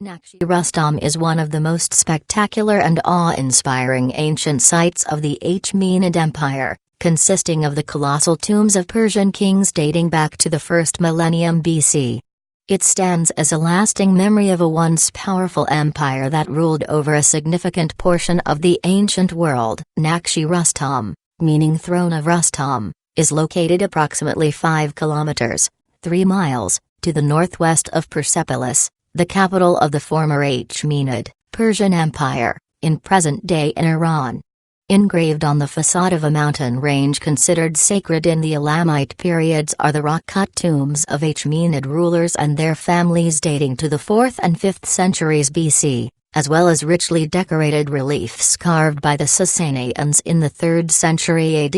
Naqshi Rustam is one of the most spectacular and awe-inspiring ancient sites of the Achaemenid Empire, consisting of the colossal tombs of Persian kings dating back to the first millennium BC. It stands as a lasting memory of a once powerful empire that ruled over a significant portion of the ancient world. Naqshi Rustam, meaning Throne of Rustam, is located approximately 5 kilometers, 3 miles, to the northwest of Persepolis, the capital of the former Achaemenid, Persian Empire, in present-day Iran. Engraved on the facade of a mountain range considered sacred in the Elamite periods are the rock-cut tombs of Achaemenid rulers and their families dating to the 4th and 5th centuries BC, as well as richly decorated reliefs carved by the Sasanians in the 3rd century AD.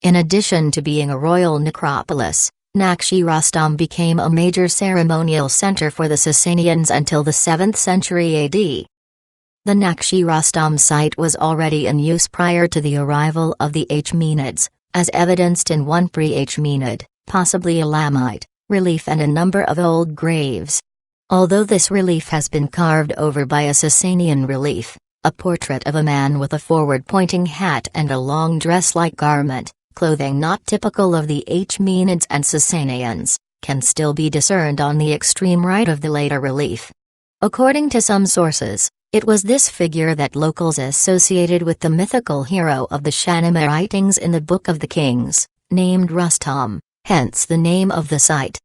In addition to being a royal necropolis, Naqshi Rustam became a major ceremonial center for the Sasanians until the 7th century AD. The Naqshi Rustam site was already in use prior to the arrival of the Achaemenids, as evidenced in one pre-Achaemenid, possibly Elamite, relief and a number of old graves. Although this relief has been carved over by a Sasanian relief, a portrait of a man with a forward-pointing hat and a long dress-like garment, clothing not typical of the Achaemenids and Sasanians, can still be discerned on the extreme right of the later relief. According to some sources, it was this figure that locals associated with the mythical hero of the Shahnameh writings in the Book of the Kings, named Rustam, hence the name of the site.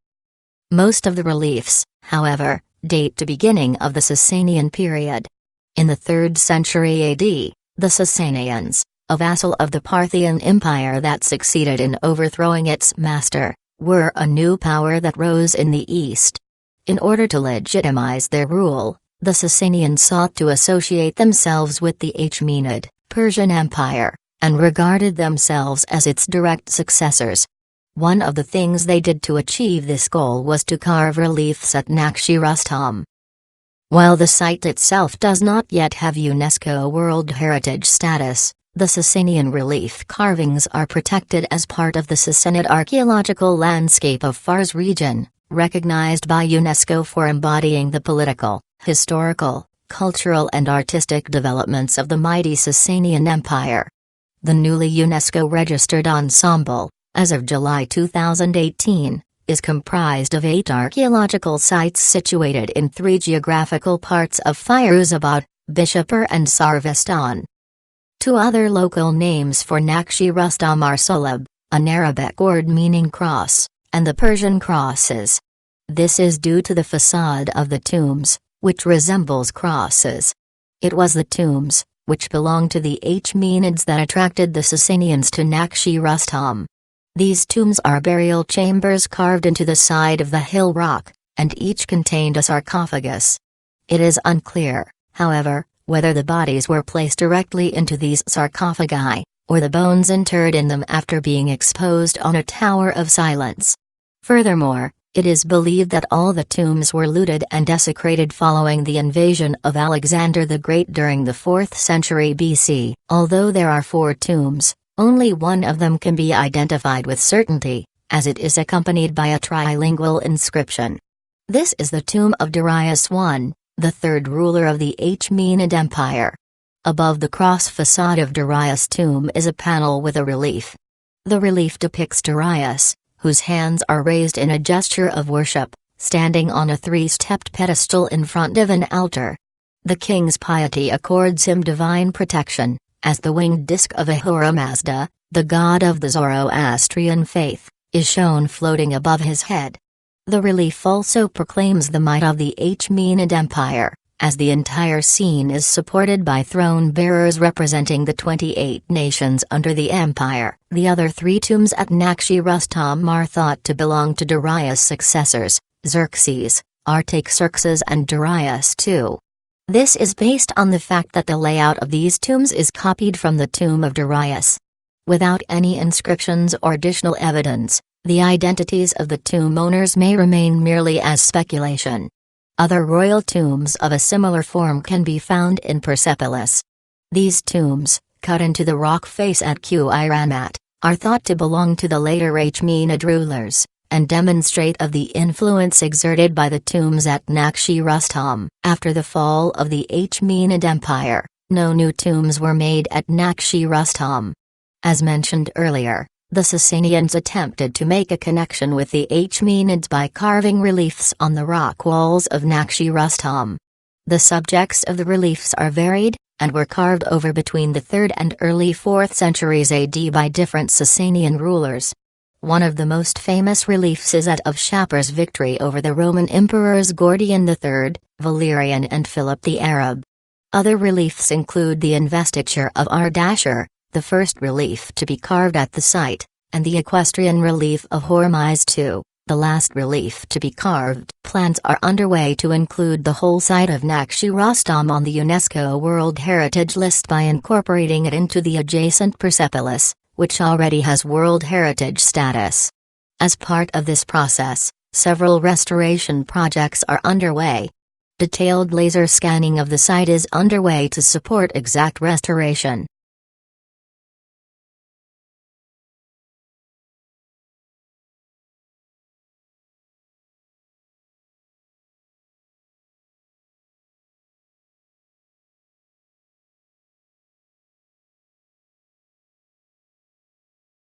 Most of the reliefs, however, date to beginning of the Sasanian period. In the 3rd century AD, the Sasanians, a vassal of the Parthian Empire that succeeded in overthrowing its master, were a new power that rose in the east. In order to legitimize their rule, the Sasanians sought to associate themselves with the Achaemenid, Persian Empire, and regarded themselves as its direct successors. One of the things they did to achieve this goal was to carve reliefs at Naqshi Rustam. While the site itself does not yet have UNESCO World Heritage status, the Sasanian relief carvings are protected as part of the Sassanid archaeological landscape of Fars region, recognized by UNESCO for embodying the political, historical, cultural and artistic developments of the mighty Sasanian Empire. The newly UNESCO-registered ensemble, as of July 2018, is comprised of 8 archaeological sites situated in 3 geographical parts of Firuzabad, Bishapur and Sarvastan. 2 other local names for Naqshi Rustam are Sulab, an Arabic word meaning cross, and the Persian crosses. This is due to the facade of the tombs, which resembles crosses. It was the tombs, which belonged to the Achaemenids that attracted the Sasanians to Naqshi Rustam. These tombs are burial chambers carved into the side of the hill rock, and each contained a sarcophagus. It is unclear, however, whether the bodies were placed directly into these sarcophagi, or the bones interred in them after being exposed on a tower of silence. Furthermore, it is believed that all the tombs were looted and desecrated following the invasion of Alexander the Great during the 4th century BC. Although there are 4 tombs, only one of them can be identified with certainty, as it is accompanied by a trilingual inscription. This is the tomb of Darius I, the 3rd ruler of the Achaemenid Empire. Above the cross facade of Darius' tomb is a panel with a relief. The relief depicts Darius, whose hands are raised in a gesture of worship, standing on a 3-stepped pedestal in front of an altar. The king's piety accords him divine protection, as the winged disk of Ahura Mazda, the god of the Zoroastrian faith, is shown floating above his head. The relief also proclaims the might of the Achaemenid Empire, as the entire scene is supported by throne bearers representing the 28 nations under the empire. The other 3 tombs at Naqshi Rustam are thought to belong to Darius' successors, Xerxes, Artaxerxes and Darius II. This is based on the fact that the layout of these tombs is copied from the tomb of Darius. Without any inscriptions or additional evidence, the identities of the tomb owners may remain merely as speculation. Other royal tombs of a similar form can be found in Persepolis. These tombs, cut into the rock face at Quramat, are thought to belong to the later Achaemenid rulers, and demonstrate of the influence exerted by the tombs at Naqsh-e-Rustam. After the fall of the Achaemenid Empire, no new tombs were made at Naqsh-e-Rustam. As mentioned earlier, the Sasanians attempted to make a connection with the Achaemenids by carving reliefs on the rock walls of Naqsh-e-Rustam. The subjects of the reliefs are varied, and were carved over between the 3rd and early 4th centuries AD by different Sasanian rulers. One of the most famous reliefs is that of Shapur's victory over the Roman emperors Gordian III, Valerian and Philip the Arab. Other reliefs include the investiture of Ardashir, the first relief to be carved at the site, and the equestrian relief of Hormizd II, the last relief to be carved. Plans are underway to include the whole site of Naqsh-e-Rustam on the UNESCO World Heritage List by incorporating it into the adjacent Persepolis, which already has World Heritage status. As part of this process, several restoration projects are underway. Detailed laser scanning of the site is underway to support exact restoration.